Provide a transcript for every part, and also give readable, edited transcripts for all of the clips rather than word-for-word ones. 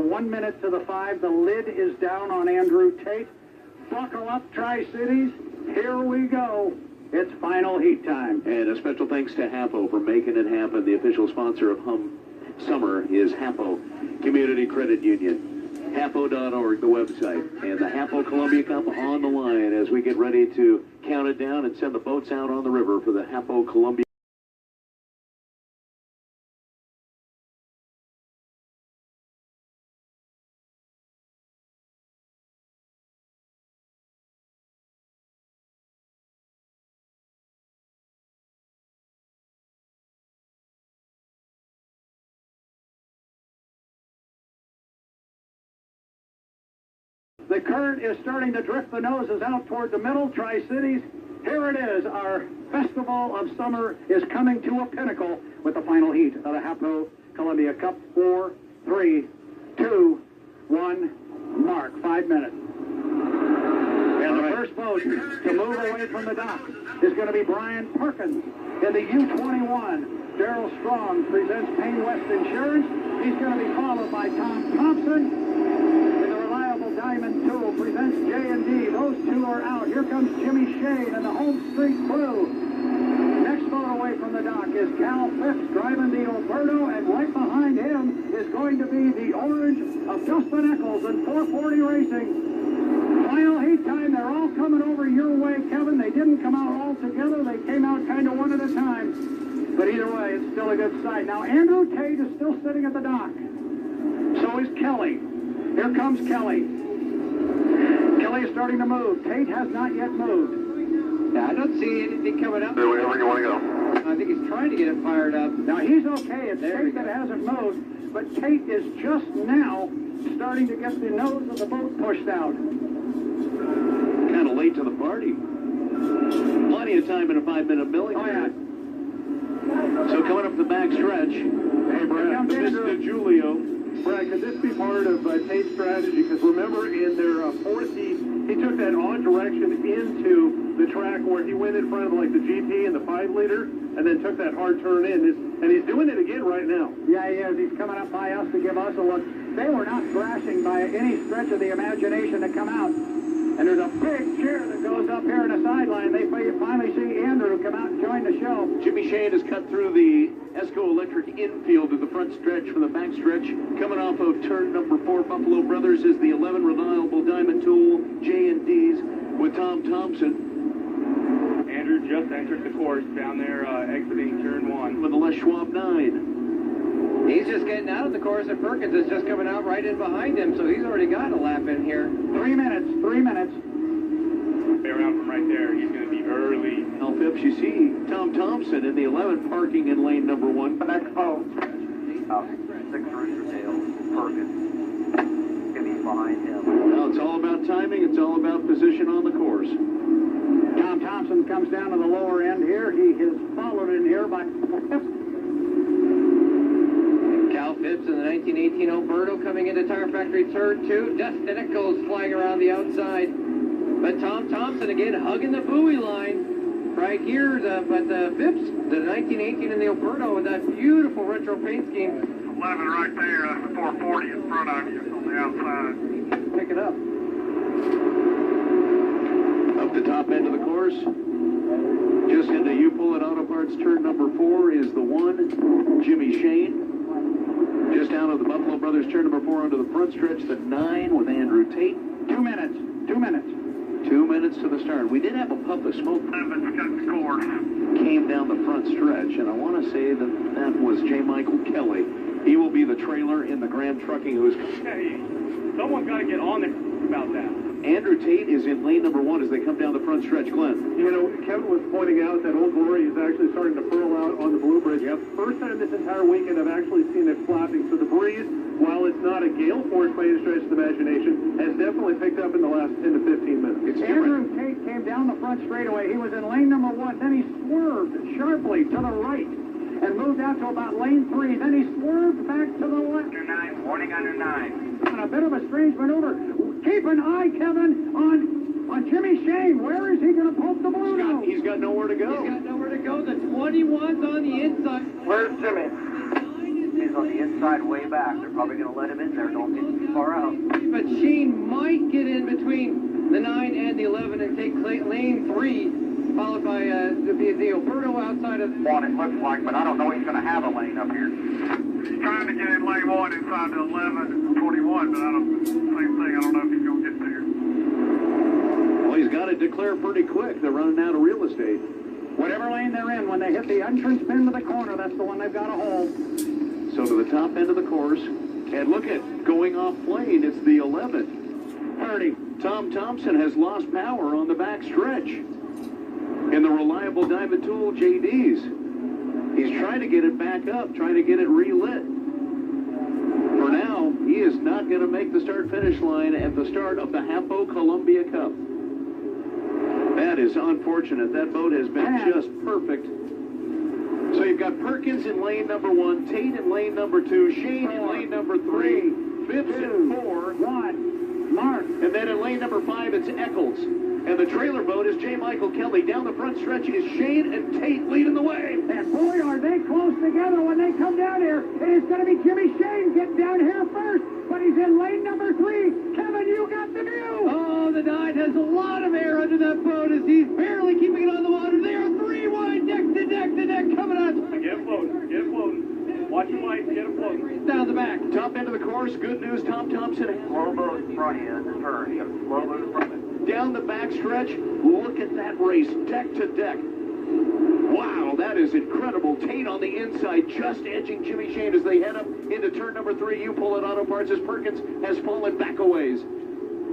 1 minute to the 5. The lid is down on Andrew Tate. Buckle up, Tri-Cities. Here we go. It's final heat time. And a special thanks to Hapo for making it happen. The official sponsor of Hum Summer is Hapo Community Credit Union. Hapo.org, the website. And the Hapo Columbia Cup on the line as we get ready to count it down and send the boats out on the river for the Hapo Columbia. The current is starting to drift the noses out toward the middle. Tri-Cities, here it is. Our Festival of Summer is coming to a pinnacle with the final heat of the Hapo Columbia Cup. 4, 3, 2, 1, mark. 5 minutes. And the first boat to move away from the dock is going to be Brian Perkins in the U-21. Darrell Strong presents Payne West Insurance. He's going to be followed by Tom Thompson. Diamond Tool presents J&D. Those two are out. Here comes Jimmy Shane and the Home Street Blue. Next boat away from the dock is Cal Phipps driving the Alberto, and right behind him is going to be the orange of Justin Eccles and 440 Racing. Final heat time. They're all coming over your way, Kevin. They didn't come out all together. They came out kind of one at a time. But either way, it's still a good sight. Now, Andrew Tate is still sitting at the dock. So is Kelly. Here comes Kelly. Kelly is starting to move. Tate has not yet moved. Yeah, I don't see anything coming up. Wherever you want to go. I think he's trying to get it fired up. Now, he's okay. It's Tate that hasn't moved, but Tate is just now starting to get the nose of the boat pushed out. Kind of late to the party. Plenty of time in a 5-minute milling. Oh, yeah. So coming up the back stretch. Hey, Brad, Mr. Julio. Brad, could this be part of Tate's strategy? Because remember, in their fourth heat, he took that odd direction into the track where he went in front of like the GP and the 5-liter, and then took that hard turn in. And he's doing it again right now. Yeah, he is. He's coming up by us to give us a look. They were not thrashing by any stretch of the imagination to come out. And there's a big cheer that goes up here in the sideline. They finally see Andrew come out and join the show. Jimmy Shane has cut through the Esco Electric infield to the front stretch from the back stretch. Coming off of turn number 4, Buffalo Brothers is the 11 Reliable Diamond Tool J&Ds with Tom Thompson. Andrew just entered the course down there exiting turn 1. With the Les Schwab 9. He's just getting out of the course, and Perkins is just coming out right in behind him, so he's already got a lap in here. 3 minutes, 3 minutes. Stay around from right there. He's going to be early. Now, Phipps, you see Tom Thompson in the 11 parking in lane number 1. The next boat. 6 Rooster Tails, Perkins. Going to be behind him. Now, it's all about timing. It's all about position on the course. Tom Thompson comes down to the lower end here. He is followed in here by Cal Phipps in the 1918 Alberto coming into Tire Factory turn 2. Dustin Eccles flying around the outside. But Tom Thompson again hugging the buoy line right here. But Phipps, the 1918 in the Alberto with that beautiful retro paint scheme. 11 right there, 440 in front of you on the outside. pick it up. Up the top end of the course. Just into U-Pull Auto Parts turn number 4 is the 1, Jimmy Shane. Just out of the Buffalo Brothers turn number 4 onto the front stretch, the 9 with Andrew Tate. 2 minutes. 2 minutes. 2 minutes to the start. We did have a puff of smoke. Came down the front stretch, and I want to say that that was J. Michael Kelly. He will be the trailer in the Graham Trucking who's... Hey, someone's got to get on there about that. Andrew Tate is in lane number 1 as they come down the front stretch. Glenn. You know, Kevin was pointing out that Old Glory is actually starting to furl out on the Blue Bridge. Yep. First time this entire weekend I've actually seen it flapping. So the breeze, while it's not a gale force by any stretch of the imagination, has definitely picked up in the last 10 to 15 minutes. It's Andrew Tate came down the front straightaway. He was in lane number 1. Then he swerved sharply to the right and moved out to about lane 3. Then he swerved back to the left. Under 9, warning under 9. On a bit of a strange maneuver. Keep an eye, Kevin, on Jimmy Shane. Where is he going to poke the balloon out? He's got nowhere to go. He's got nowhere to go. The 21's on the inside. Where's Jimmy? The 9 is in He's on the inside way back. They're probably going to let him in there. Don't get too far out. But Shane might get in between the 9 and the 11 and take lane 3, followed by the Alberto outside of... What it looks like, but I don't know he's going to have a lane up here. He's trying to get in lane 1 inside the 11 and 21, but same thing. I don't know if he's going to get there. Well, he's got to declare pretty quick. They're running out of real estate. Whatever lane they're in, when they hit the entrance pin to the corner, that's the one they've got to hold. So to the top end of the course, and look at going off plane, it's the 11. 30. Tom Thompson has lost power on the back stretch. In the reliable diamond tool JD's. He's trying to get it back up, trying to get it relit. For now, he is not going to make the start-finish line at the start of the Hapo Columbia Cup. That is unfortunate. That boat has been just perfect. So you've got Perkins in lane number 1, Tate in lane number 2, Shane in lane number 3, Phipps in 4, 1, Mark. and then in lane number 5, it's Eccles. And the trailer boat is J. Michael Kelly. Down the front stretch is Shane and Tate leading the way. And boy, are they close together when they come down here. It is going to be Jimmy Shane getting down here first, but he's in lane number 3. Kevin, you got the view. Oh, the 9 has a lot of air under that boat as he's barely keeping it on the water. They are 3 wide, deck to deck to deck, coming out. Get floating. Get floating. Watch your lights. Get them floating. Down the back. Top end of the course, good news, Tom Thompson. Slow boat in front of you in the turn. You got a slow boat in front of you. Down the back stretch, look at that race, deck to deck. Wow, that is incredible. Tate on the inside, just edging Jimmy Shane as they head up into turn number 3. You pull it Auto Parts as Perkins has fallen back a ways.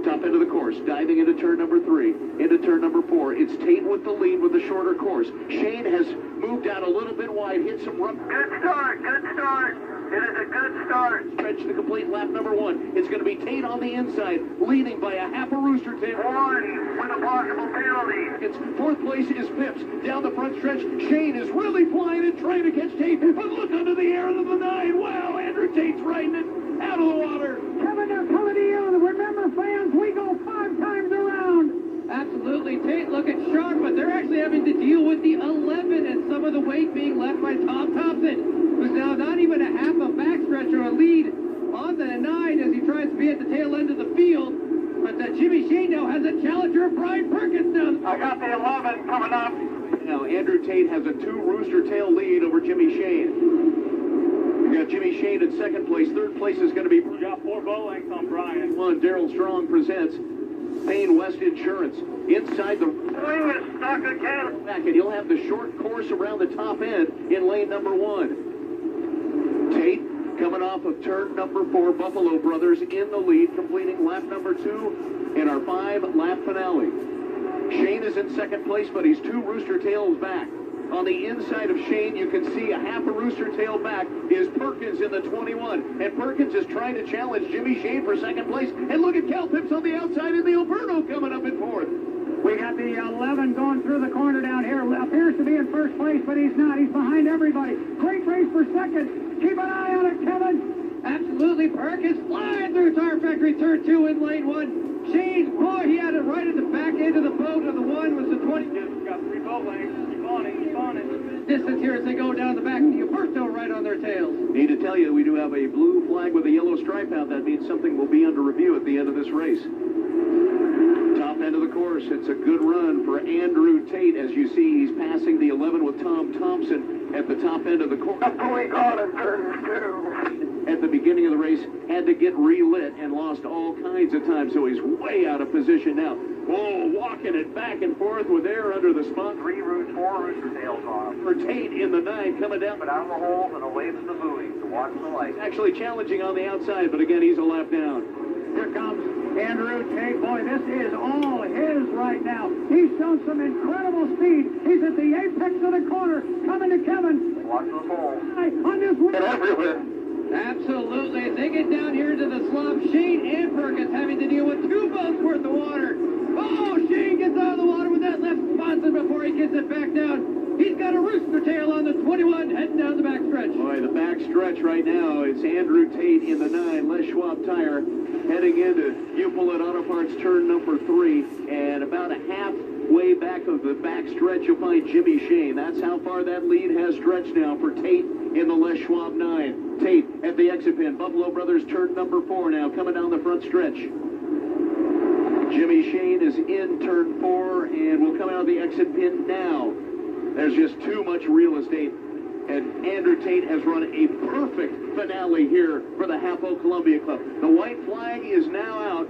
Top end of the course, diving into turn number 3, into turn number 4. It's Tate with the lead with the shorter course. Shane has moved out a little bit wide, hit some rough. Good start. Good start. It is a good start. Stretch to complete lap number 1. It's going to be Tate on the inside, leading by a half a rooster tail. 1 with a possible penalty. It's 4th place is Phipps. Down the front stretch, Shane is really flying and trying to catch Tate. But look under the air of the 9. Wow, Andrew Tate's riding it out of the water. Kevin, they're coming to you. Remember, fans, we go 5 times around. Absolutely. Tate looking sharp, but they're actually having to deal with the 11 and some of the weight being left by Tom Thompson, who's now not even a half a backstretch or a lead on the 9 as he tries to be at the tail end of the field. But Jimmy Shane now has a challenger of Brian Perkins now. I got the 11 coming up. Now, Andrew Tate has a 2 rooster tail lead over Jimmy Shane. You got Jimmy Shane in 2nd place. 3rd place is going to be... We got 4 boat lengths on Brian. One, Daryl Strong presents Payne West Insurance. Inside the... Swing is stuck again. back, and he'll have the short course around the top end in lane number 1. Tate coming off of turn number 4, Buffalo Brothers in the lead, completing lap number 2 in our 5-lap finale. Shane is in 2nd place, but he's 2 rooster tails back. On the inside of Shane, you can see a half a rooster tail back is Perkins in the 21. And Perkins is trying to challenge Jimmy Shane for 2nd place. And look at Cal Phipps on the outside in the Alberto coming up in 4th. We got the 11 going through the corner down here. Appears to be in 1st place, but he's not. He's behind everybody. Great race for 2nd. Keep an eye on it, Kevin. Absolutely. Perkins flying through Tire Factory turn 2 in lane 1. Shane, boy, he had it right at the back end of the boat, and the 1 was the 20. Just got 3 boat lengths. Keep on it. Keep on it. Distance here as they go down the back. The Alberto right on their tails. Need to tell you, we do have a blue flag with a yellow stripe out. That means something will be under review at the end of this race. Top end of the course, it's a good run for Andrew Tate. As you see, he's passing the 11 with Tom Thompson at the top end of the course. We got it, turn 2. At the beginning of the race, had to get relit and lost all kinds of time, so he's way out of position now. Oh, walking it back and forth with air under the spot. 4 rooster tails on him. For Tate in the 9 coming down. But out of the holes and away from the buoy to watch the lights. Actually challenging on the outside, but again, he's a lap down. Here comes Andrew Tate. Boy, this is all his right now. He's shown some incredible speed. He's at the apex of the corner, coming to Kevin. Watch those holes. On this Get everywhere. Absolutely. As they get down here to the slump, Shane and Perkins having to deal with 2 boats worth of water. Oh, Shane gets out of the water with that left sponsor before he gets it back down. He's got a rooster tail on the 21 heading down the back stretch. Boy, the back stretch right now, it's Andrew Tate in the 9, Les Schwab Tire, heading into Uplet Auto Parts turn number 3, and about a half way back of the back stretch, you'll find Jimmy Shane. That's how far that lead has stretched now for Tate in the Les Schwab 9. Tate at the exit pin. Buffalo Brothers turn number 4 now, coming down the front stretch. Jimmy Shane is in turn 4 and will come out of the exit pin now. There's just too much real estate. And Andrew Tate has run a perfect finale here for the Hapo Columbia Club. The white flag is now out.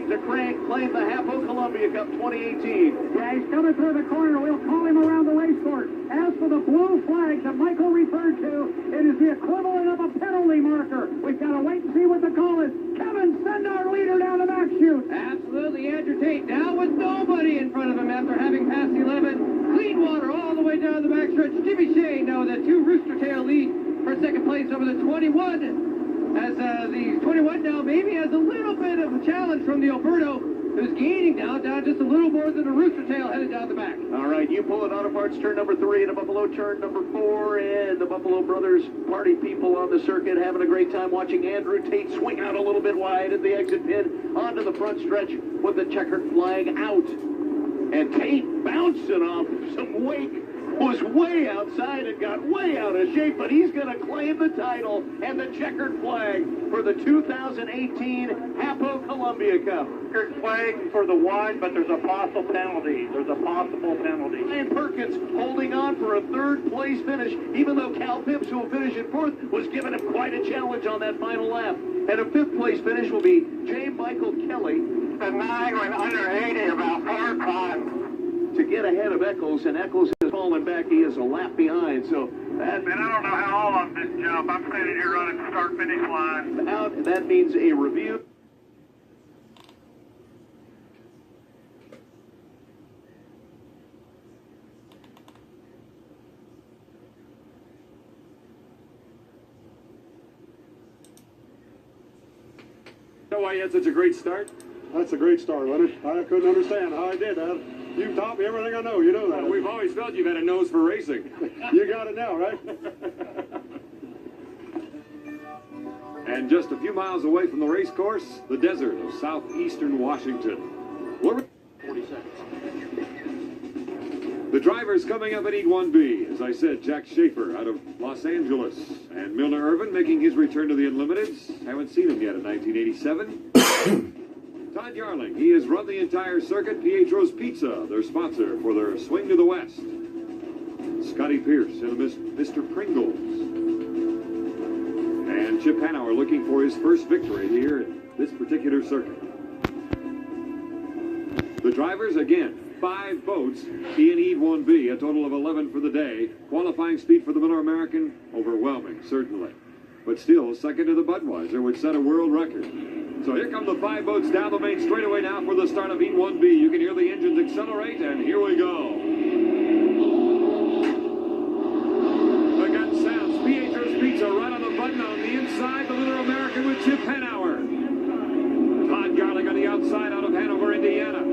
To claim the Hapo Columbia Cup 2018. Yeah, he's coming through the corner. We'll call him around the race course. As for the blue flag that Michael referred to, it is the equivalent of a penalty marker. We've got to wait and see what the call is. Kevin, send our leader down the back chute. Absolutely, Andrew Tate down with nobody in front of him after having passed 11. Clean water all the way down the back stretch. Jimmy Shane now with a 2 Rooster Tail lead for second place over the 21. As the 21 now maybe has a little bit of a challenge from the Alberto, who's gaining now, down just a little more than a Rooster Tail headed down the back. All right, you pull it Auto Parts turn number 3 and a Buffalo turn number 4, and the Buffalo Brothers party people on the circuit having a great time watching Andrew Tate swing out a little bit wide at the exit pin onto the front stretch with the checkered flag out. And Tate bouncing off some wake. Was way outside and got way out of shape, but he's going to claim the title and the checkered flag for the 2018 Hapo Columbia Cup. Checkered flag for the wide, but there's a possible penalty. Ryan Perkins holding on for a 3rd place finish, even though Cal Phipps, who will finish in 4th, was giving him quite a challenge on that final lap. And a 5th place finish will be J. Michael Kelly. The 9 went under 80 about 4 times. To get ahead of Eccles, and Eccles has fallen back. He is a lap behind, so that... Man, I don't know how all of this jump. I'm standing here running the start-finish line. Out, and that means a review. Know why you had such a great start? That's a great start, Leonard. I couldn't understand how I did that. You've taught me everything I know. You know that. We've always felt you've had a nose for racing. You got it now, right? And just a few miles away from the race course, the desert of southeastern Washington. 40 seconds. The drivers coming up at Heat 1B. As I said, Jack Schaefer out of Los Angeles. And Milner Irvin making his return to the Unlimiteds. Haven't seen him yet in 1987. Todd Yarling, he has run the entire circuit. Pietro's Pizza, their sponsor for their swing to the west. Scotty Pierce and Mr. Pringles. And Chip Hanauer looking for his first victory here in this particular circuit. The drivers, again, 5 boats in Heat 1B, a total of 11 for the day. Qualifying speed for the Miller American, overwhelming, certainly. But still, second to the Budweiser, which set a world record. So here come the 5 boats down the main straightaway now for the start of Heat 1B. You can hear the engines accelerate, and here we go. The gun sounds. Pietro's Pizza right on the button on the inside. The Miller American with Chip Hanauer. Todd Yarling on the outside out of Hanover, Indiana.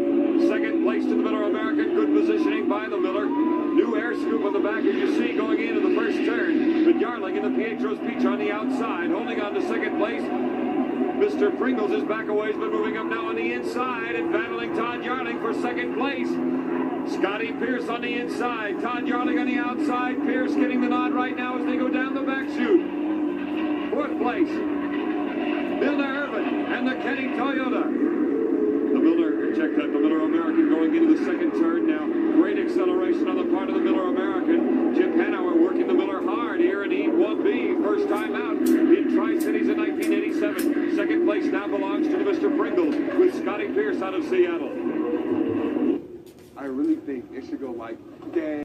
Second place to the Miller American. Good positioning by the Miller. New air scoop on the back, as you see, going into the first turn. But Yarling and the Pietro's Pizza on the outside, holding on to second place. Mr. Pringles is back a ways, but moving up now on the inside and battling Todd Yarling for second place. Scotty Pierce on the inside, Todd Yarling on the outside. Pierce getting the nod right now as they go down the back chute. 4th place, Milner Irvin and the Kenny Toyota. The Miller American going into the second turn now. Great acceleration on the part of the Miller American. Chip Hanauer working the Miller hard here in Heat 1B. First time out in Tri-Cities in 1987. Second place now belongs to Mr. Pringles with Scotty Pierce out of Seattle. I really think it should go like that.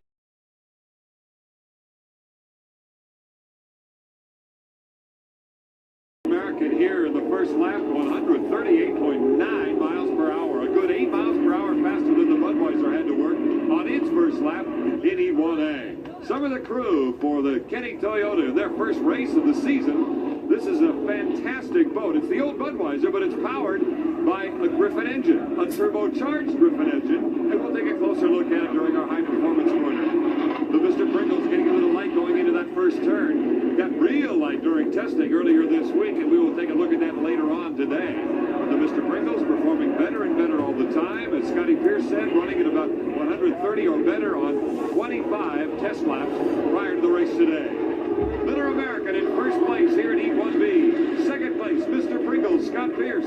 American here in the first lap, 138.9 miles per hour. A good 8 miles per hour faster than the Budweiser had to work on its first lap in Heat 1A. Some of the crew for the Kenny Toyota, their first race of the season. This is a fantastic boat. It's the old Budweiser, but it's powered by a Griffin engine, a turbocharged Griffin engine, and we'll take a closer look at it during our high performance corner. The Mr. Pringles getting into the light going into that first turn. Got real light during testing earlier this week, and we will take a look at that later on today. The Mr. Pringles performing better and better all the time, as Scotty Pierce said, running at about 130 or better on 25 test laps prior to the race today. Miller American in first place here in Heat 1B. Second place, Mr. Pringles, Scott Pierce.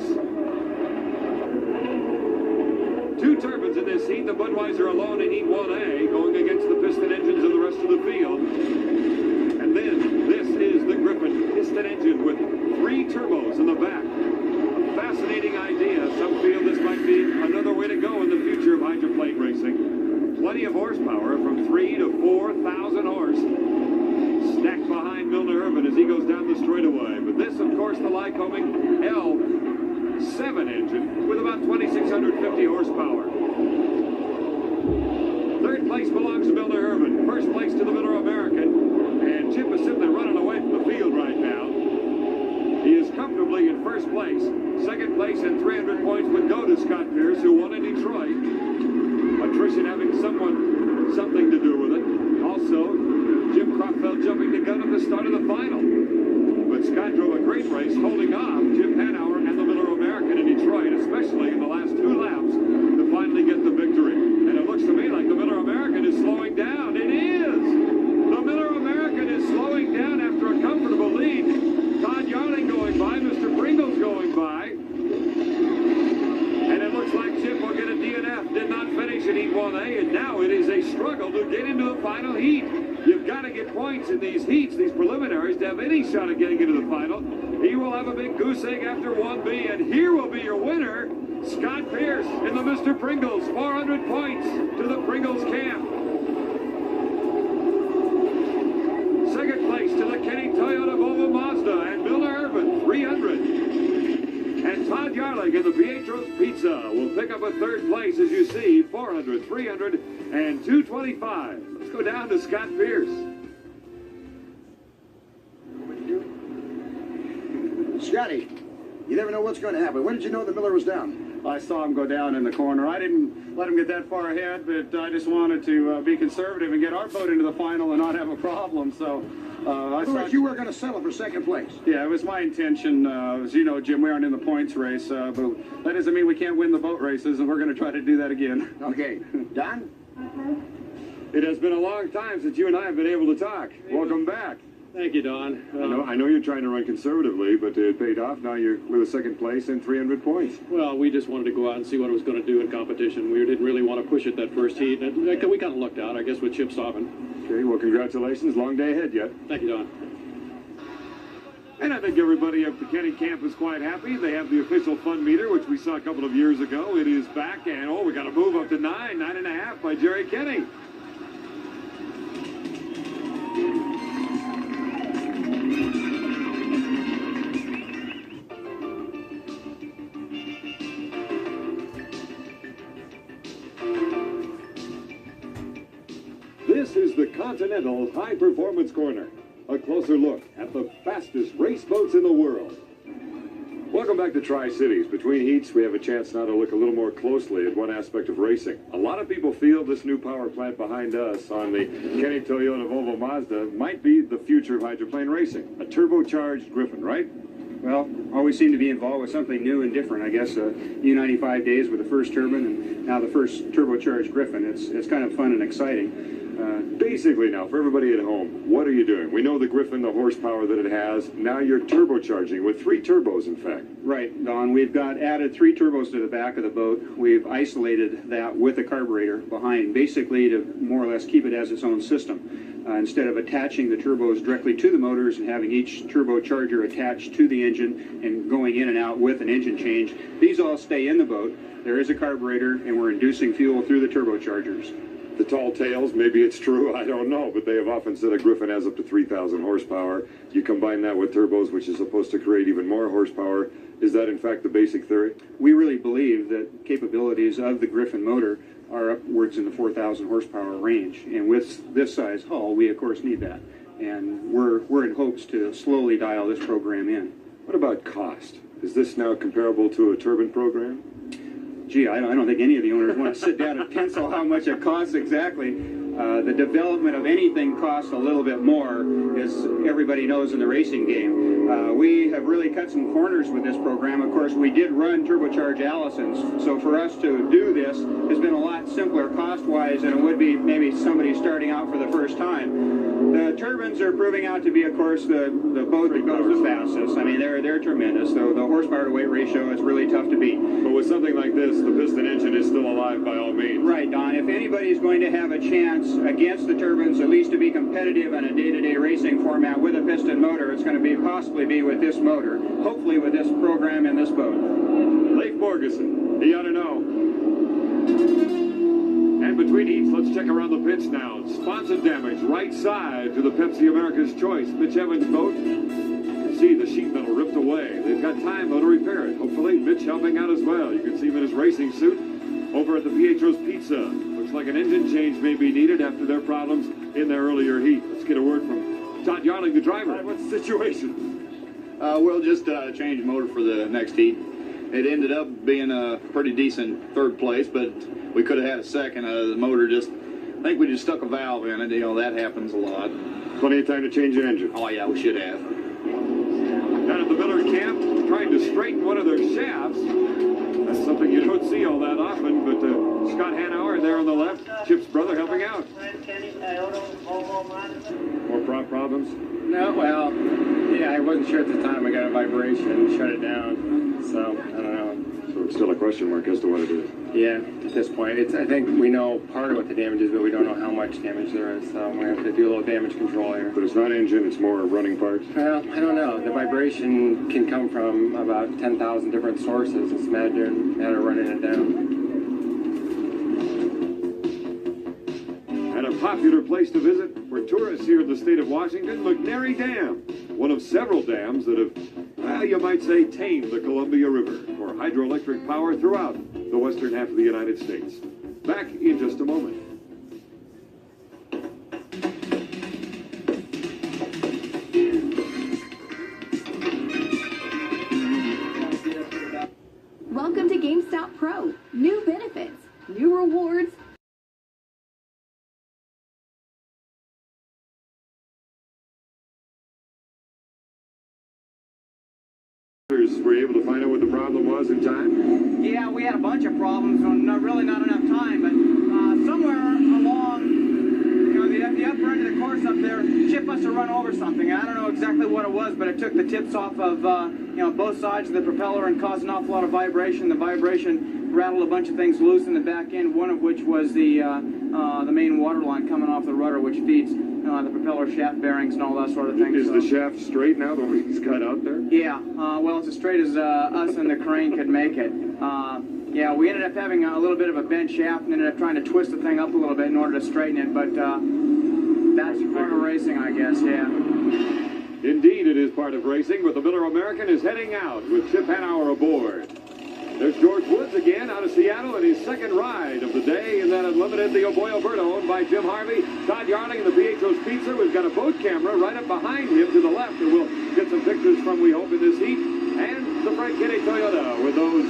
Two turbines in this heat, the Budweiser alone in Heat 1A, going against the piston engines of the rest of the field. And then, this is the Griffin piston engine with 3 turbos in the back. A fascinating idea. Some feel this might be another way to go in the future of hydroplane racing. Plenty of horsepower, from 3 to 4,000 horse, stacked behind Milner Irvin as he goes down the straightaway. But this, of course, the Lycoming L7 engine with about 2,650 horsepower. Third place belongs to Milner Irvin. First place to the Miller American. And Chip is simply running away from the field right now. He is comfortably in first place. Second place and 300 points would go to Scott Pierce, who won in Detroit. Attrition having something to do with it. Also, Jim Crockfeld jumping the gun at the start of the final. But Scott drove a great race, holding off Jim Hanauer and the Miller American in Detroit, especially in the last 2 laps, to finally get the victory. And it looks to me like the Miller American is slowing down. It is! The Miller American is slowing down after a comfortable lead. Todd Yarling going by, Mr. Pringles going by. And it looks like Chip will get a DNF. Did not finish in Heat 1A, and now it is a struggle to get into the final heat. You've got to get points in these heats, these preliminaries, to have any shot at getting into the final. He will have a big goose egg after 1B, and here will be your winner, Scott Pierce in the Mr. Pringles. 400 points to the Pringles camp. Second place to the Kenny Toyota Volvo Mazda and Milner Irvin, 300. And Todd Yarling in the Pietro's Pizza will pick up a third place, as you see, 400, 300, and 225. Let's go down to Scott Pierce. Scotty, you never know what's going to happen. When did you know that Miller was down? I saw him go down in the corner. I didn't let him get that far ahead, but I just wanted to be conservative and get our boat into the final and not have a problem. So I thought you were going to settle for second place. Yeah, it was my intention. As you know, Jim, we aren't in the points race, but that doesn't mean we can't win the boat races, and we're going to try to do that again. Okay. Don? It has been a long time since you and I have been able to talk. Welcome back. Thank you, Don. I know you're trying to run conservatively, but it paid off. Now you're with a second place and 300 points. Well, we just wanted to go out and see what it was going to do in competition. We didn't really want to push it that first heat. And we kind of lucked out, I guess, with Chip stopping. Okay, well, congratulations. Long day ahead yet. Thank you, Don. And I think everybody at the Kenny camp is quite happy. They have the official fun meter, which we saw a couple of years ago. It is back, and we got to move up to 9.5 by Jerry Kenny. This is the Continental High Performance Corner. A closer look at the fastest race boats in the world. Welcome back to Tri-Cities. Between heats, we have a chance now to look a little more closely at one aspect of racing. A lot of people feel this new power plant behind us on the Kenny Toyota Volvo Mazda might be the future of hydroplane racing. A turbocharged Griffin, right? Well, always seem to be involved with something new and different. I guess U95 days with the first turbine and now the first turbocharged Griffin. It's kind of fun and exciting. Basically now, for everybody at home, what are you doing? We know the Griffin, the horsepower that it has. Now you're turbocharging with 3 turbos, in fact. Right, Don. We've got added 3 turbos to the back of the boat. We've isolated that with a carburetor behind, basically to more or less keep it as its own system. Instead of attaching the turbos directly to the motors and having each turbocharger attached to the engine and going in and out with an engine change, these all stay in the boat. There is a carburetor, and we're inducing fuel through the turbochargers. The tall tales, maybe it's true, I don't know, but they have often said a Griffin has up to 3,000 horsepower. You combine that with turbos, which is supposed to create even more horsepower. Is that, in fact, the basic theory? We really believe that capabilities of the Griffin motor are upwards in the 4,000 horsepower range. And with this size hull, we, of course, need that. And we're in hopes to slowly dial this program in. What about cost? Is this now comparable to a turbine program? Gee, I don't think any of the owners want to sit down and pencil how much it costs exactly. The development of anything costs a little bit more, as everybody knows in the racing game. We have really cut some corners with this program. Of course, we did run turbocharged Allisons, so for us to do this has been a lot simpler cost-wise than it would be maybe somebody starting out for the first time. The turbines are proving out to be, of course, the boat that goes the fastest. I mean, they're tremendous. The horsepower to weight ratio is really tough to beat. But with something like this, the piston engine is still alive by all means. Right, Don. If anybody's going to have a chance against the turbines, at least to be competitive in a day-to-day racing format with a piston motor, it's going to possibly be with this motor. Hopefully with this program and this boat. Leif Borgeson, he ought to know. And between heats, let's check around the pits now. Sponsored damage, right side to the Pepsi America's Choice. Mitch Evans' boat. You can see the sheet metal ripped away. They've got time, though, to repair it. Hopefully, Mitch helping out as well. You can see him in his racing suit over at the Pietro's Pizza. Looks like an engine change may be needed after their problems in their earlier heat. Let's get a word from Todd Yarling, the driver. What's the situation? We'll just change motor for the next heat. It ended up being a pretty decent third place, but we could have had a second. The motor I think we just stuck a valve in it. You know, that happens a lot. Plenty of time to change the engine. Oh, yeah, we should have. Down at the Miller camp, trying to straighten one of their shafts. That's something you don't see all that often, but Scott Hanauer there on the left, Chip's brother, helping out. More prop problems? No, well, yeah, I wasn't sure at the time. I got a vibration, shut it down, so I don't know. So it's still a question mark as to what it is. Yeah, at this point, I think we know part of what the damage is, but we don't know how much damage there is, so we have to do a little damage control here. But it's not engine, it's more running parts? Well, I don't know. The vibration can come from about 10,000 different sources. It's a matter of running it down. And a popular place to visit for tourists here in the state of Washington, McNary Dam, one of several dams that have, well, you might say, tamed the Columbia River for hydroelectric power throughout the western half of the United States. Back in just a moment. Welcome to GameStop Pro. New benefits, new rewards. Were you able to find out what the problem was in time? Yeah, we had a bunch of problems, really not enough time, but somewhere along, the upper end of the course up there, Chip must have run over something. I don't know exactly what it was, but it took the tips off of, both sides of the propeller and caused an awful lot of vibration. The vibration rattled a bunch of things loose in the back end, one of which was the main water line coming off the rudder, which feeds the propeller shaft bearings and all that sort of thing. Is the shaft straight now, the way he's got out there? Yeah, well, it's as straight as us and the crane could make it. Yeah, we ended up having a little bit of a bent shaft and ended up trying to twist the thing up a little bit in order to straighten it, but that's part of racing, I guess, yeah. Indeed, it is part of racing, but the Miller American is heading out with Chip Hanauer aboard. There's George Woods again out of Seattle in his second ride of the day in that unlimited, the Oboy Alberto, owned by Jim Harvey. Todd Yarling in the Pietro's Pizza. We've got a boat camera right up behind him to the left that we'll get some pictures from, we hope, in this heat. And the Frank Kennedy Toyota with those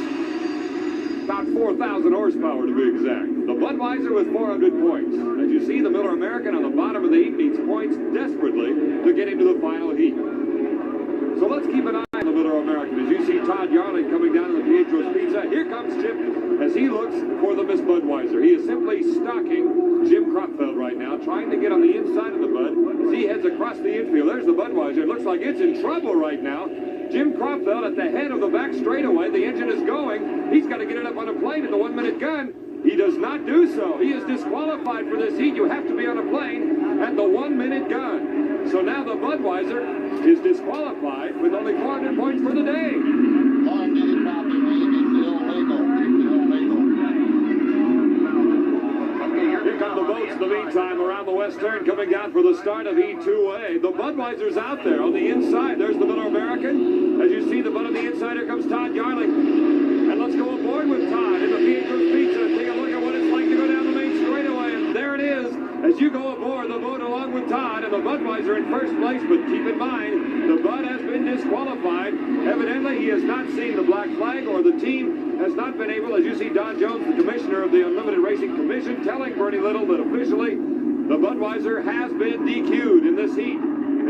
about 4,000 horsepower to be exact. The Budweiser with 400 points. As you see, the Miller American on the bottom of the heat needs points desperately to get into the final heat. So let's keep an eye on the Miller American. As you see Todd Yarling coming down to the Pietro's Pizza, here comes Chip as he looks for the Miss Budweiser. He is simply stalking Jim Kropfeld right now, trying to get on the inside of the Bud as he heads across the infield. There's the Budweiser. It looks like it's in trouble right now. Jim Kropfeld at the head of the back straightaway. The engine is going. He's got to get it up on a plane at the 1-minute gun. He does not do so. He is disqualified for this heat. You have to be on a plane at the 1-minute gun. So now the Budweiser is disqualified with only 400 points for the day. Here come the boats in the meantime around the west turn coming down for the start of E2A. The Budweiser's out there on the inside. There's the Miller American. As you see the Bud on the inside, here comes Todd Yarling. And let's go aboard with Todd in the Pietro's Pizza and take a look at what it's like to go down the main straightaway. And there it is. As you go aboard the boat along with Todd and the Budweiser in first place, but keep in mind, the Bud has been disqualified. Evidently, he has not seen the black flag, or the team has not been able, as you see Don Jones, the commissioner of the Unlimited Racing Commission, telling Bernie Little that officially the Budweiser has been DQ'd in this heat.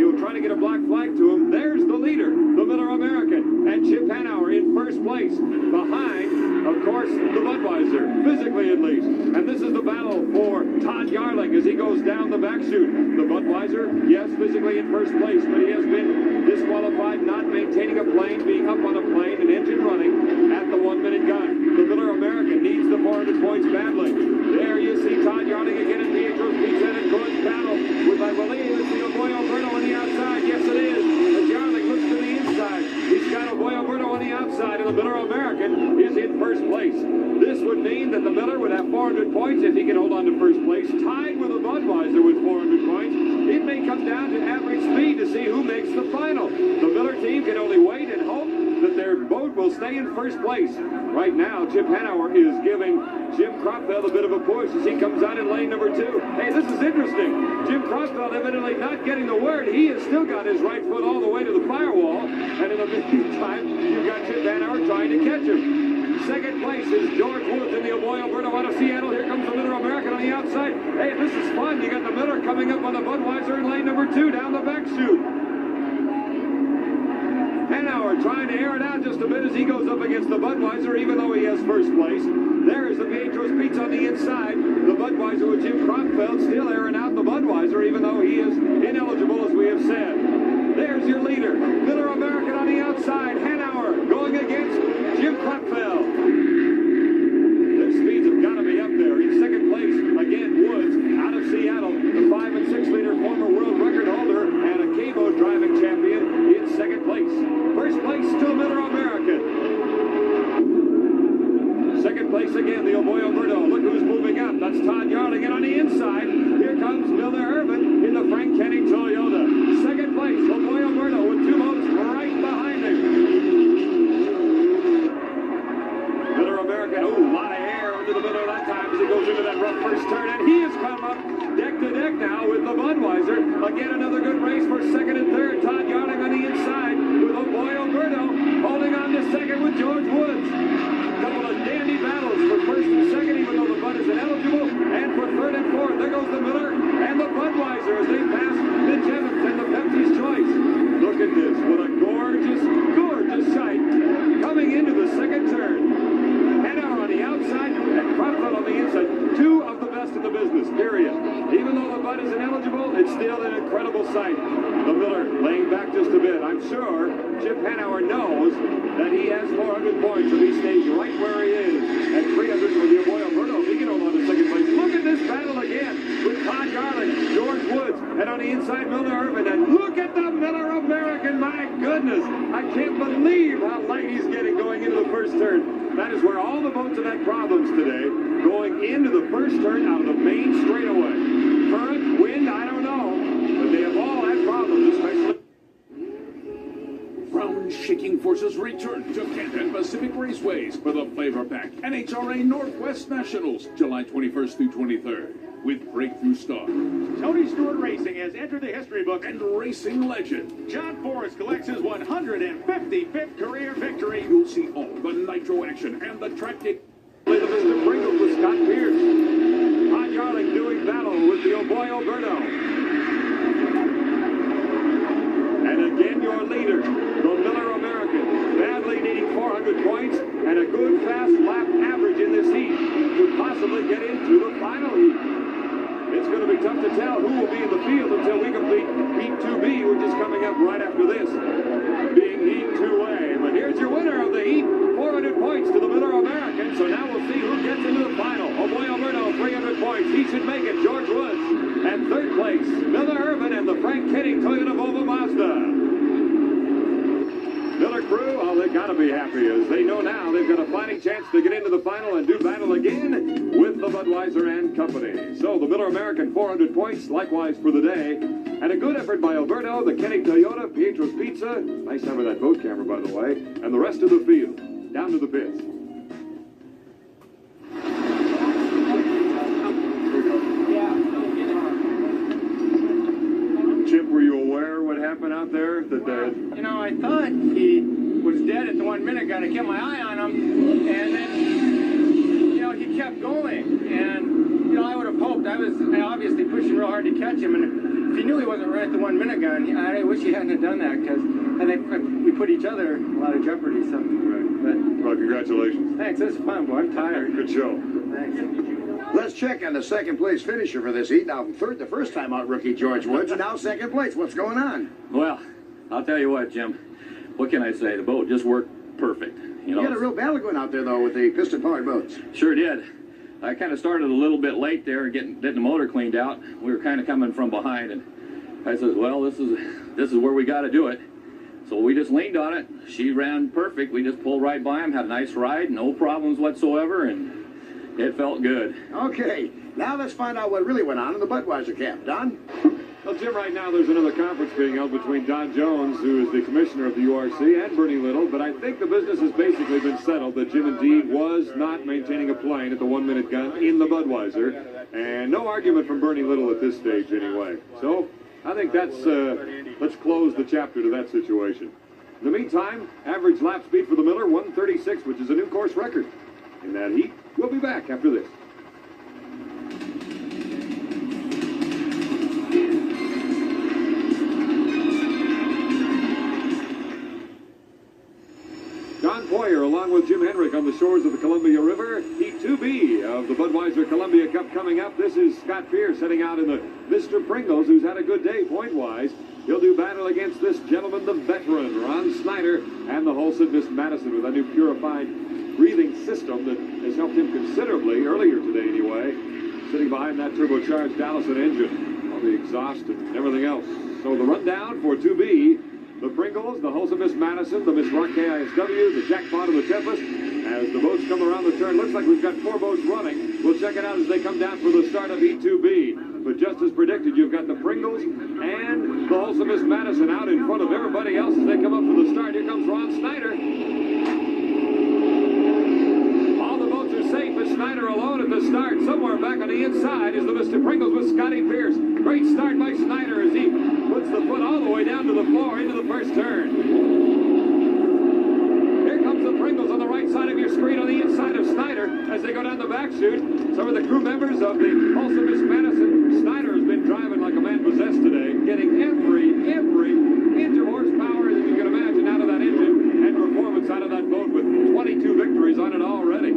He'll try to get a black flag to him. There's the leader, the Miller American, and Chip Hanauer in first place. Behind, of course, the Budweiser, physically at least. And this is the battle for Todd Yarling as he goes down the back chute. The Budweiser, yes, physically in first place, but he has been disqualified, not maintaining a plane, being up on a plane, an engine running at the 1 minute gun. The Miller American needs the 400 points badly. There you see Todd Yarling again in Pietro's Pizza in a good battle with, I believe, it's the Boy Alberto on the outside. Yes, it is. As Yarling looks to the inside, he's got a Boy Alberto on the outside, and the Miller American is in first place. This would mean that the Miller would have 400 points if he can hold on to first place, tied with the Budweiser with 400 points. It may come down to average speed to see who makes the final. The Miller team can only wait and hope that their boat will stay in first place. Right now, Chip Hanauer is giving Jim Cropfeld a bit of a push as he comes out in lane number 2. Hey, this is interesting. Jim Cropfeld evidently not getting the word. He has still got his right foot all the way to the firewall. And in the meantime, you've got Chip Hanauer trying to catch him. Second place is George Woods in the Boy Alberto out of Seattle. Here comes the Miller American on the outside. Hey, this is fun. You got the Miller coming up on the Budweiser in lane number 2 down the back chute. Hanauer trying to air it out just a bit as he goes up against the Budweiser, even though he has first place. There is the Pietro's Pizza on the inside. The Budweiser with Jim Cropfeld still airing out the Budweiser, even though he is ineligible, as we have said. There's your leader, Miller American on the outside. Hanauer going against Jim Cropfeld. Their speeds have got to be up there. In second place, again, Woods out of Seattle, the 5 and 6 liter former world record holder and a Cabo driving champion in second place. First place to Miller American. Second place again, the Boy Alberto. Look who's moving up. That's Todd Yarling. And on the inside, here comes Miller Irvin in the Frank Kenny Toyota. Second place, the Boy Alberto with 2 boats right behind him. Miller American, a lot of air into the middle of that time as he goes into that rough first turn. And he has come up deck to deck now with the Budweiser. Again, another good race for second and third. Todd Yarling on the inside with the Boy Alberto holding on to second with George Woods. Couple of dandy battles for first and second, even though the Bud is ineligible. And for third and fourth, there goes the Miller and the Budweiser as they pass the Jevons and the Pepsi's Choice. Look at this. What a gorgeous, gorgeous sight coming into the second turn. Hanauer on the outside and Cropfeld on the inside. 2 of the best in the business, period. Even though the Bud is ineligible, it's still an incredible sight. The Miller laying back just a bit. I'm sure Chip Hanauer knows that he has 400 points if he stays right where he is. And 300 for the Boy Alberto. He can hold on to second place. Look at this battle again with Todd Yarling, George Woods, and on the inside, Miller Irvin. And look at the Miller American. My goodness. I can't believe how light he's getting going into the first turn. That is where all the boats have had problems today, going into the first turn out of the main straightaway. Current, wind, I don't know, but they have all had problems, especially. Ground-shaking forces return to Canton Pacific Raceways for the Flavor Pack NHRA Northwest Nationals, July 21st through 23rd. With breakthrough star Tony Stewart Racing has entered the history book, and racing legend John Forrest collects his 155th career victory. You'll see all the nitro action and the track day. Play the Mr. Pringles with Scott Pierce. Todd Yarling doing battle with the Boy Alberto. And again, your leader, the Miller American, badly needing 400 points and a good fast lap average in this heat to possibly get into the final heat. It's going to be tough to tell who will be in the field until we complete Heat 2B, which is coming up right after this, being Heat 2A. But here's your winner of the heat, 400 points to the Miller American. So now we'll see who gets into the final. Boy Alberto, 300 points. He should make it. George Woods. And third place, Miller Irvin and the Frank Kenny Toyota Volvo Mazda. Miller crew, oh, they've got to be happy as they know now they've got a fighting chance to get into the final and do battle again with the Budweiser and Company. So the Miller American 400 points, likewise for the day. And a good effort by Alberto, the Kenny Toyota, Pietro's Pizza. Nice having that boat camera, by the way. And the rest of the field, down to the pits. Chip, were you aware what happened out there? You know, I thought he was dead at the 1 minute gun. I kept my eye on him, and then, you know, he kept going. And, you know, I would have hoped. I was obviously pushing real hard to catch him, and if he knew he wasn't right at the 1 minute gun, I wish he hadn't have done that because I think we put each other in a lot of jeopardy. So, Well, congratulations. Thanks. This is fun, boy. I'm tired. Good show. Thanks. Let's check on the second place finisher for this heat. Now, the first time out rookie George Woods, and now second place. What's going on? Well, I'll tell you what, Jim. What can I say? The boat just worked perfect. You had a real battle going out there, though, with the piston-powered boats. Sure did. I kind of started a little bit late there and getting the motor cleaned out. We were kind of coming from behind, and I says, well, this is where we got to do it. So we just leaned on it. She ran perfect. We just pulled right by him, had a nice ride, no problems whatsoever, and it felt good. Okay, now let's find out what really went on in the Budweiser camp. Don? Well, Jim, right now there's another conference being held between Don Jones, who is the commissioner of the URC, and Bernie Little, but I think the business has basically been settled that Jim indeed was not maintaining a plane at the 1 minute gun in the Budweiser, and no argument from Bernie Little at this stage anyway. So I think that's, let's close the chapter to that situation. In the meantime, average lap speed for the Miller, 1:36, which is a new course record. In that heat, we'll be back after this. John Poyer, along with Jim Henrick, on the shores of the Columbia River. Heat 2B of the Budweiser Columbia Cup coming up. This is Scott Pierce heading out in the Mr. Pringles, who's had a good day point-wise. He'll do battle against this gentleman, the veteran, Ron Snyder, and the Holson Miss Madison with a new purified breathing system that has helped him considerably, earlier today anyway, sitting behind that turbocharged Allison engine, all the exhaust and everything else. So the rundown for 2B, the Pringles, the Holson Miss Madison, the Miss Rock KISW, the Jackpot of the Tempest. As the boats come around the turn, looks like we've got 4 boats running. We'll check it out as they come down for the start of E2B. But just as predicted, you've got the Pringles and the Holson Miss Madison out in front of everybody else as they come up for the start. Here comes Ron Snyder. All the boats are safe, but Snyder alone at the start. Somewhere back on the inside is the Mr. Pringles with Scotty Pierce. Great start by Snyder as he puts the foot all the way down to the floor into the first turn. The Pringles on the right side of your screen on the inside of Snyder as they go down the back chute. Some of the crew members of the Holson Miss Madison. Snyder has been driving like a man possessed today, getting every inch of horsepower that you can imagine out of that engine and performance out of that boat with 22 victories on it already.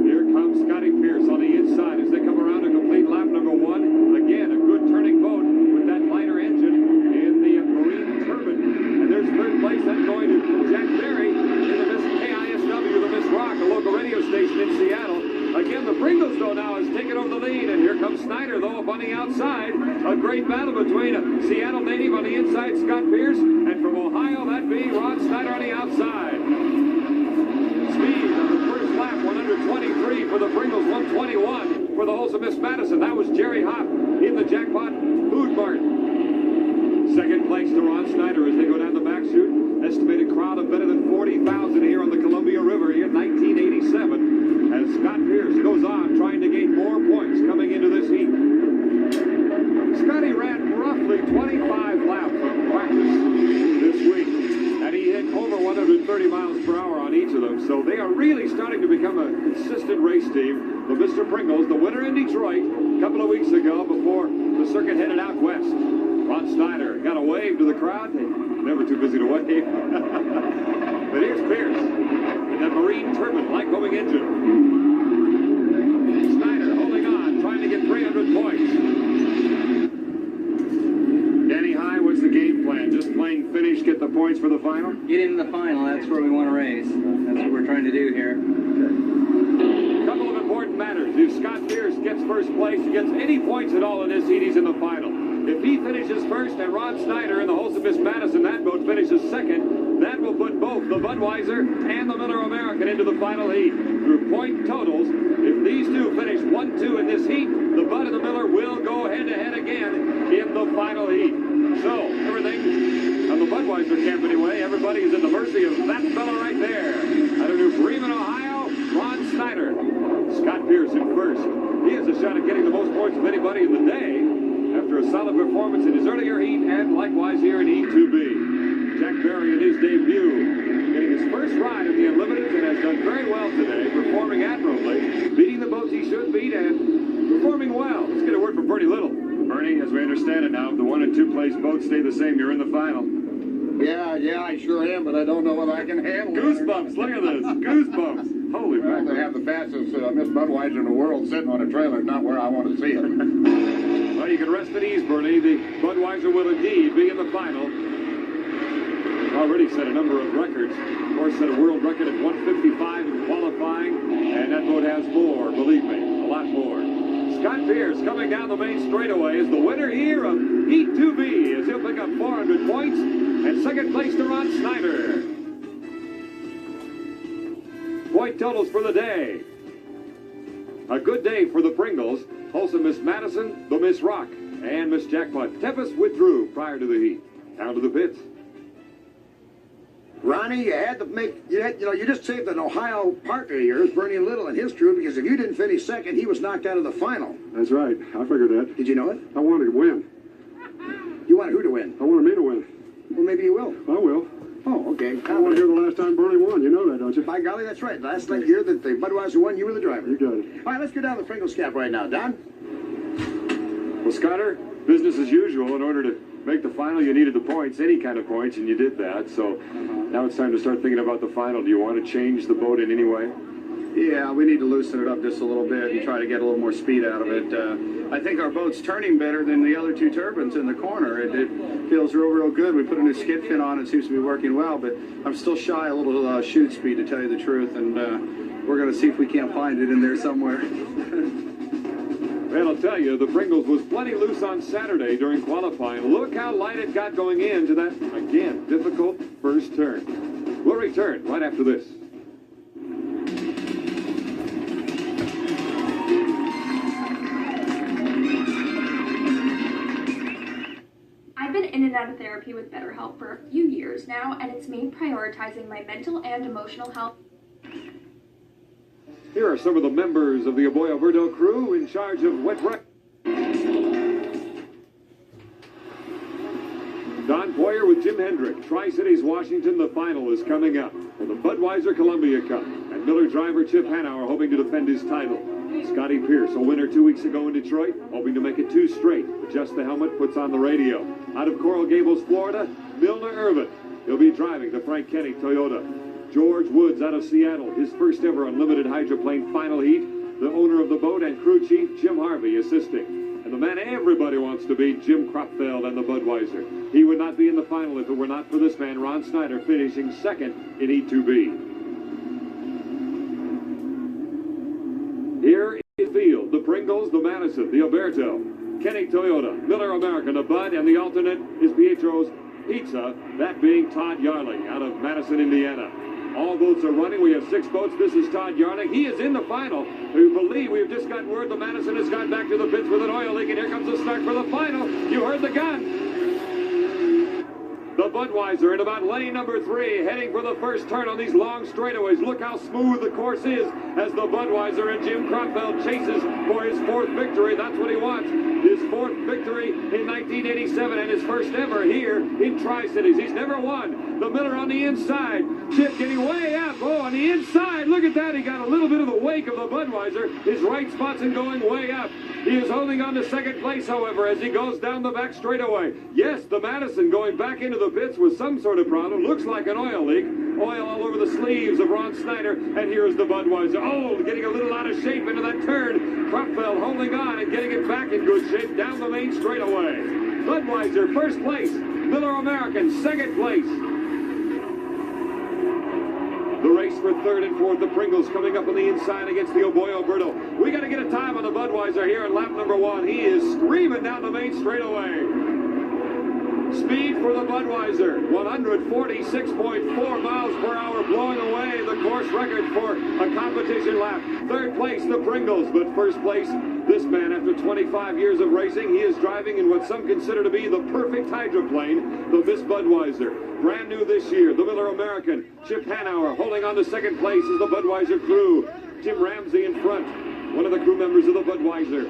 Here comes Scotty Pierce on the inside as they come around to complete lap number 1. Again, a good turning boat with that lighter engine in the Marine Turbine. And there's third place. That's going to Jack Berry in the Miss KISW, the Miss Rock, a local radio station in Seattle. Again, the Pringles, though, now has taken over the lead. And here comes Snyder, though, up on the outside. A great battle between a Seattle native on the inside, Scott Pierce, and from Ohio, that being Ron Snyder on the outside. Speed on the first lap, 123 for the Pringles, 121 for the Holson Miss Madison. That was Jerry Hopp in the Jackpot Food Mart. Second place to Ron Snyder as they go down the back chute. Estimated crowd of better than 40,000 here on the Columbia River here in 1987 as Scott Pierce goes on trying to gain more points coming into this heat. Scotty ran roughly 25 laps of practice this week, and he hit over 130 miles per hour on each of them. So they are really starting to become a consistent race team. The Mr. Pringles, the winner in Detroit a couple of weeks ago before the circuit headed out west. Ron Snyder got a wave to the crowd. Never too busy to wave. But here's Pierce in that Marine Turbine light-going engine. Snyder holding on, trying to get 300 points. Danny High, what's the game plan? Just plain finish, get the points for the final? Get into the final. That's where we want to race. That's what we're trying to do here. A couple of important matters. If Scott Pierce gets first place, he gets any points at all in this heat, he's in the final. If he finishes first and Ron Snyder in the Holson Miss Madison, that boat finishes second, that will put both the Budweiser and the Miller American into the final heat. Through point totals, if these two finish 1-2 in this heat, the Bud and the Miller will go head-to-head again in the final heat. So, everything on the Budweiser camp anyway, everybody is at the mercy of that fella right there. Out of New Bremen, Ohio, Ron Snyder. Scott Pierce in first. He has a shot at getting the most points of anybody in the day after a solid performance in his earlier heat and likewise here in E2B. Jack Berry in his debut, getting his first ride in the Unlimited and has done very well today, performing admirably, beating the boats he should beat and performing well. Let's get a word from Bernie Little. Bernie, as we understand it now, if the 1 and 2 place both stay the same, you're in the final. Yeah, I sure am, but I don't know whether I can handle it. Goosebumps, look at this. Goosebumps. Holy Well, mackerel. they have the fastest Miss Budweiser in the world sitting on a trailer, not where I want to see it. Well, you can rest at ease, Bernie. The Budweiser will indeed be in the final. Already set a number of records. Of course, set a world record at 155 in qualifying, and that boat has more, believe me, a lot more. Scott Pierce coming down the main straightaway is the winner here of Heat 2B, as he'll pick up 400 points, and second place to Ron Snyder. Point totals for the day. A good day for the Pringles. Also Miss Madison, the Miss Rock, and Miss Jackpot. Tempest withdrew prior to the heat. Down to the pits. Ronnie, you had to make, you just saved an Ohio partner of yours, Bernie Little and his crew, because if you didn't finish second, he was knocked out of the final. That's right. I figured that. Did you know it? I wanted to win. You wanted who to win? I wanted me to win. Well, maybe you will. I will. Oh, okay. I want to hear the last time Bernie won. You know that, don't you? By golly, that's right. Last year that the Budweiser won, you were the driver. You got it. All right, let's go down the Pringles cap right now. Don? Well, Scotter, business as usual. In order to make the final, you needed the points, any kind of points, and you did that. So now it's time to start thinking about the final. Do you want to change the boat in any way? Yeah, we need to loosen it up just a little bit and try to get a little more speed out of it. I think our boat's turning better than the other two turbines in the corner. It feels real good. We put a new skid fin on. It seems to be working well, but I'm still shy a little chute speed, to tell you the truth, and we're going to see if we can't find it in there somewhere. Well, I'll tell you, the Pringles was plenty loose on Saturday during qualifying. Look how light it got going into that, again, difficult first turn. We'll return right after this. I've been in and out of therapy with BetterHelp for a few years now, and it's made prioritizing my mental and emotional health. Here are some of the members of the Aboy Alberto crew in charge of wet wreck. Don Poyer with Jim Hendrick. Tri-Cities, Washington, the final is coming up for the Budweiser Columbia Cup. And Miller driver Chip Hanauer hoping to defend his title. Scotty Pierce, a winner 2 weeks ago in Detroit, hoping to make it 2 straight. Adjusts the helmet, puts on the radio. Out of Coral Gables, Florida, Milner Irvin. He'll be driving the Frank Kenny Toyota. George Woods out of Seattle, his first ever unlimited hydroplane final heat. The owner of the boat and crew chief, Jim Harvey, assisting. And the man everybody wants to beat, Jim Kropfeld and the Budweiser. He would not be in the final if it were not for this man, Ron Snyder, finishing second in E2B. Here in field, the Pringles, the Madison, the Alberto, Kenny Toyota, Miller American, the Bud, and the alternate is Pietro's Pizza, that being Todd Yarling out of Madison, Indiana. All boats are running. We have 6 boats. This is Todd Yarling. He is in the final. We believe we've just got word the Madison has gone back to the pits with an oil leak, and here comes the start for the final. You heard the gun. The Budweiser in about lane number 3, heading for the first turn on these long straightaways. Look how smooth the course is as the Budweiser and Jim Kropfeld chases for his 4th victory. That's what he wants. His 4th victory in 1987 and his first ever here in Tri-Cities. He's never won. The Miller on the inside. Chip getting way up. Oh, on the inside. Look at that. He got a little bit of the wake of the Budweiser. His right spots and going way up. He is holding on to second place, however, as he goes down the back straightaway. Yes, the Madison going back into the pits with some sort of problem. Looks like an oil leak. Oil all over the sleeves of Ron Snyder. And here's the Budweiser. Oh, getting a little out of shape into that turn. Kropfeld holding on and getting it back in good shape down the main straightaway. Budweiser, first place. Miller American, second place. The race for 3rd and 4th, the Pringles coming up on the inside against the Aboy Alberto. We got to get a time on the Budweiser here in lap number 1. He is screaming down the main straightaway. Speed for the Budweiser, 146.4 miles per hour, blowing away the course record for a competition lap. 3rd place, the Pringles, but 1st place, this man, after 25 years of racing, he is driving in what some consider to be the perfect hydroplane, the Miss Budweiser. Brand new this year, the Miller American. Chip Hanauer holding on to 2nd place is the Budweiser crew. Jim Ramsey in front, one of the crew members of the Budweiser.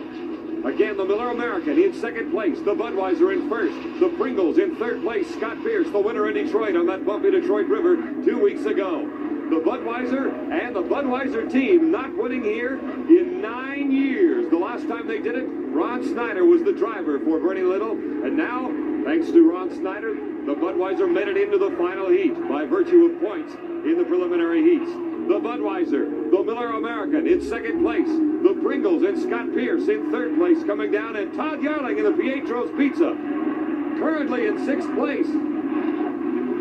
Again, the Miller American in 2nd place, the Budweiser in 1st, the Pringles in 3rd place, Scott Pierce, the winner in Detroit on that bumpy Detroit River 2 weeks ago. the Budweiser and the Budweiser team not winning here in 9 years. The last time they did it, Ron Snyder was the driver for Bernie Little. And now, thanks to Ron Snyder, the Budweiser made it into the final heat by virtue of points in the preliminary heats. The Budweiser, the Miller American in second place, the Pringles and Scott Pierce in third place coming down, and Todd Yarling in the Pietro's Pizza currently in sixth place.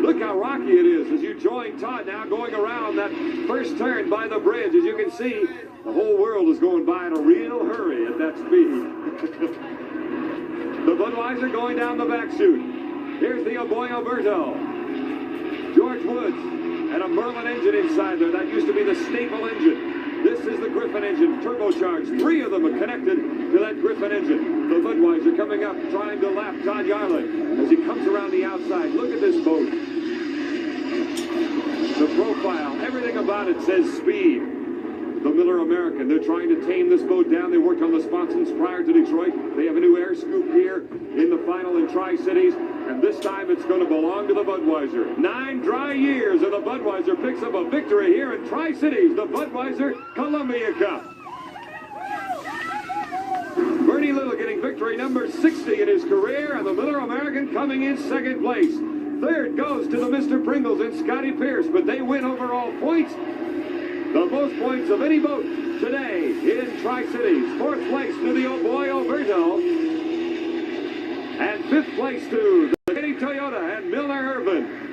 Look how rocky it is as you join Todd now going around that first turn by the bridge. As you can see, the whole world is going by in a real hurry at that speed. The Budweiser going down the back chute. Here's the Oboyo Berto. George Woods and a Merlin engine inside there. That used to be the staple engine. This is the Griffin engine, turbocharged. 3 of them are connected to that Griffin engine. The Budweiser coming up, trying to lap Todd Yarling as he comes around the outside. Look at this boat. The profile, everything about it says speed. The Miller American, they're trying to tame this boat down. They worked on the sponsons prior to Detroit. They have a new air scoop here in the final in Tri-Cities, and this time it's going to belong to the Budweiser. 9 dry years, and the Budweiser picks up a victory here in Tri-Cities, the Budweiser Columbia Cup. Bernie Little getting victory number 60 in his career, and the Miller American coming in second place. Third goes to the Mr. Pringles and Scotty Pierce, but they win overall points. The most points of any boat today in Tri-Cities. Fourth place to the Oboyo Berto. And fifth place to the Kitty Toyota and Milner Irvin.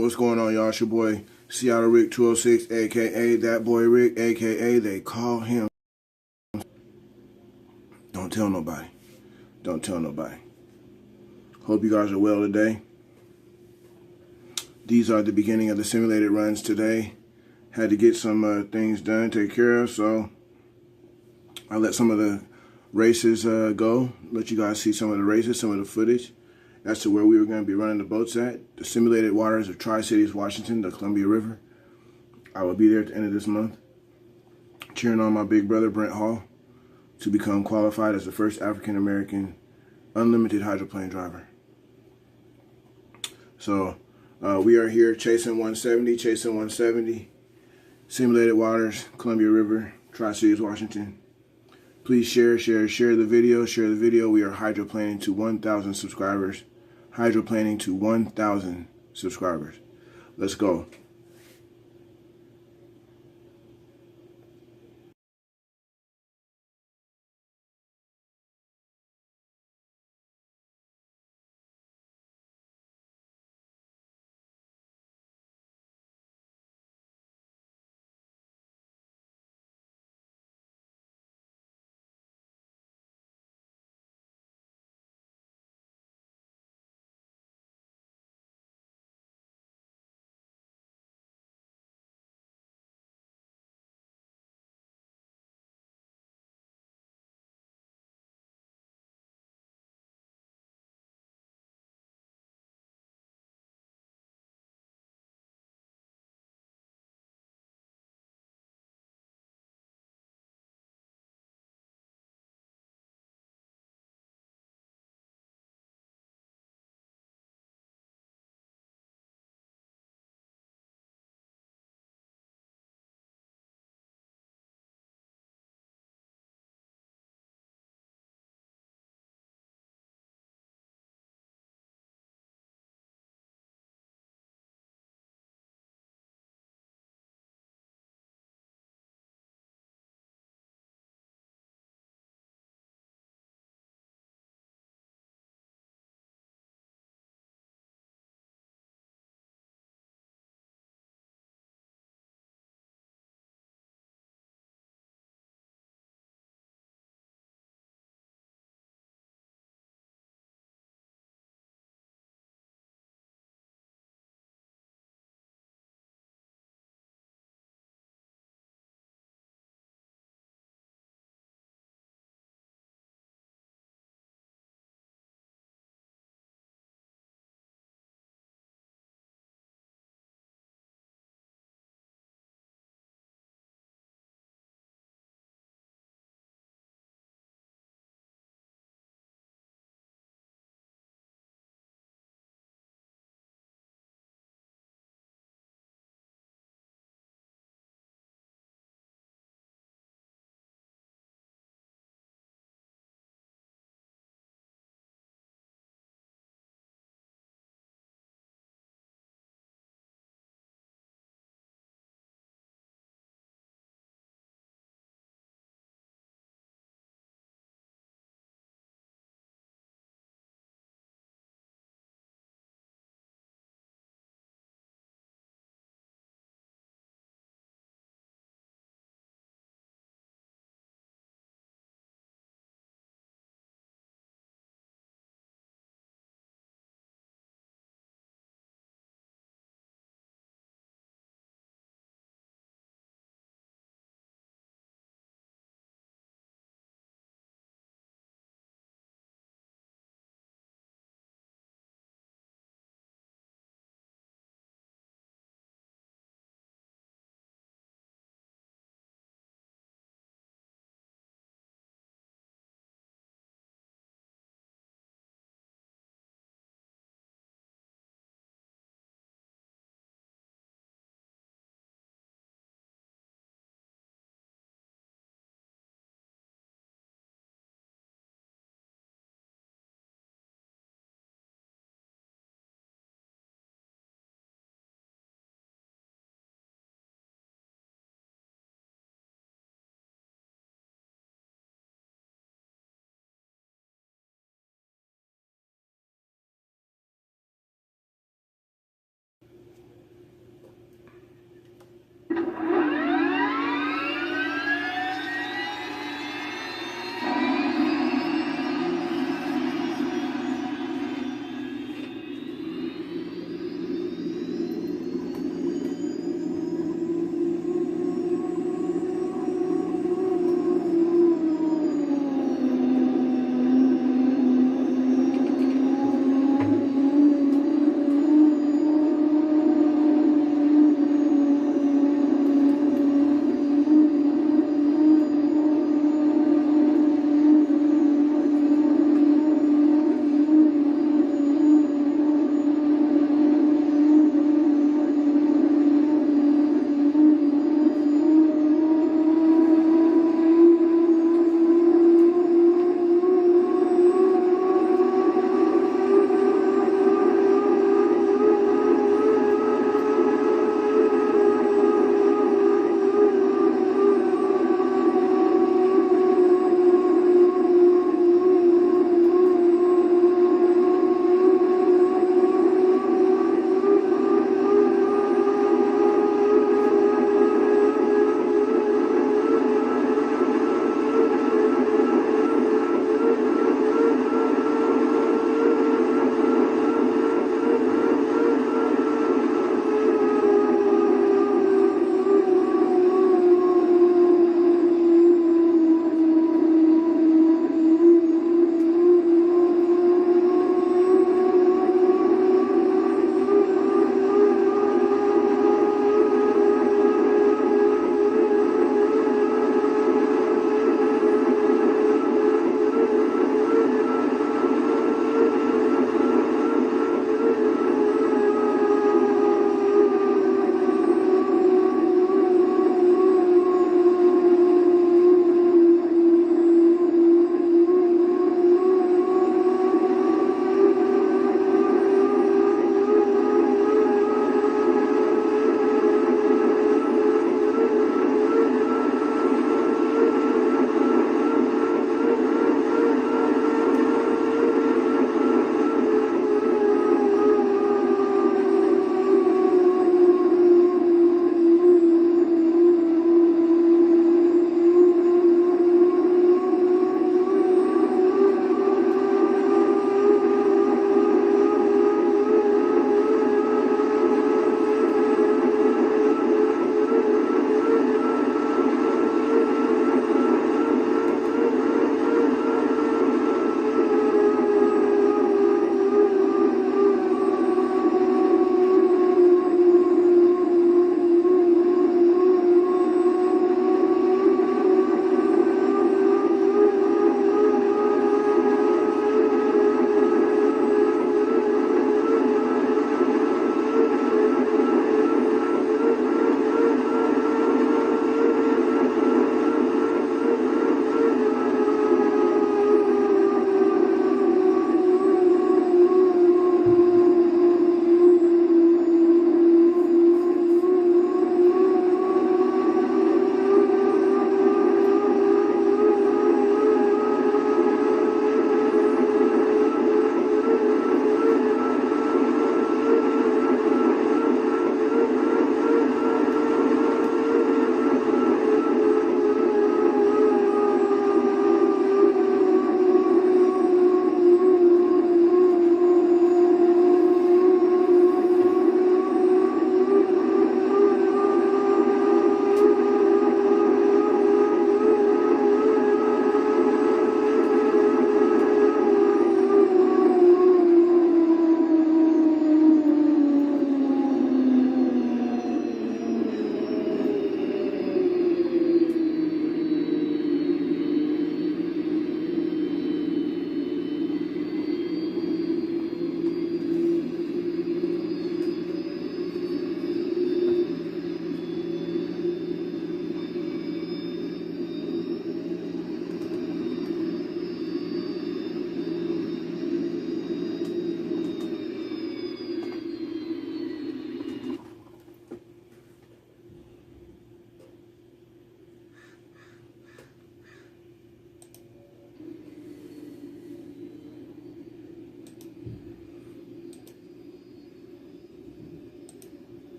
What's going on, y'all? It's your boy SeattleRick206, aka that boy Rick, aka they call him. Don't tell nobody. Don't tell nobody. Hope you guys are well today. These are the beginning of the simulated runs today. Had to get some things done, take care of, so I let some of the races go. Let you guys see some of the races, some of the footage. That's to where we were going to be running the boats at. The simulated waters of Tri-Cities, Washington, the Columbia River. I will be there at the end of this month, cheering on my big brother, Brent Hall, to become qualified as the first African-American unlimited hydroplane driver. So we are here chasing 170, simulated waters, Columbia River, Tri-Cities, Washington. Please share the video. We are hydroplaning to 1,000 subscribers. Hydroplaning to 1,000 subscribers. Let's go.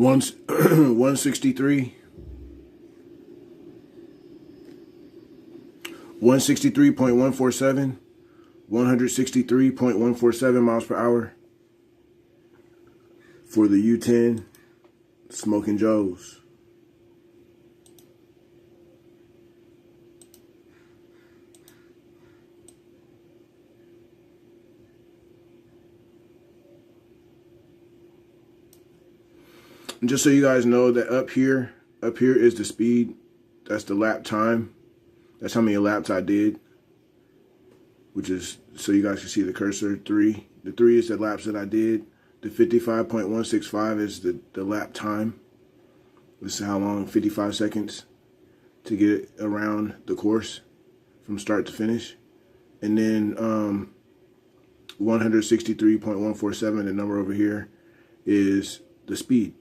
163. 163.147. 163.147 miles per hour for the U10 Smoking Joes. And just so you guys know that up here is the speed. That's the lap time. That's how many laps I did. Which is, so you guys can see the cursor, 3. The 3 is the laps that I did. The 55.165 is the lap time. This is how long, 55 seconds to get around the course from start to finish. And then 163.147, the number over here, is the speed.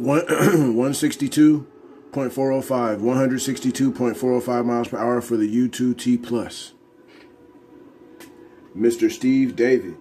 162.405, 162.405 miles per hour for the U2T Plus. Mr. Steve David.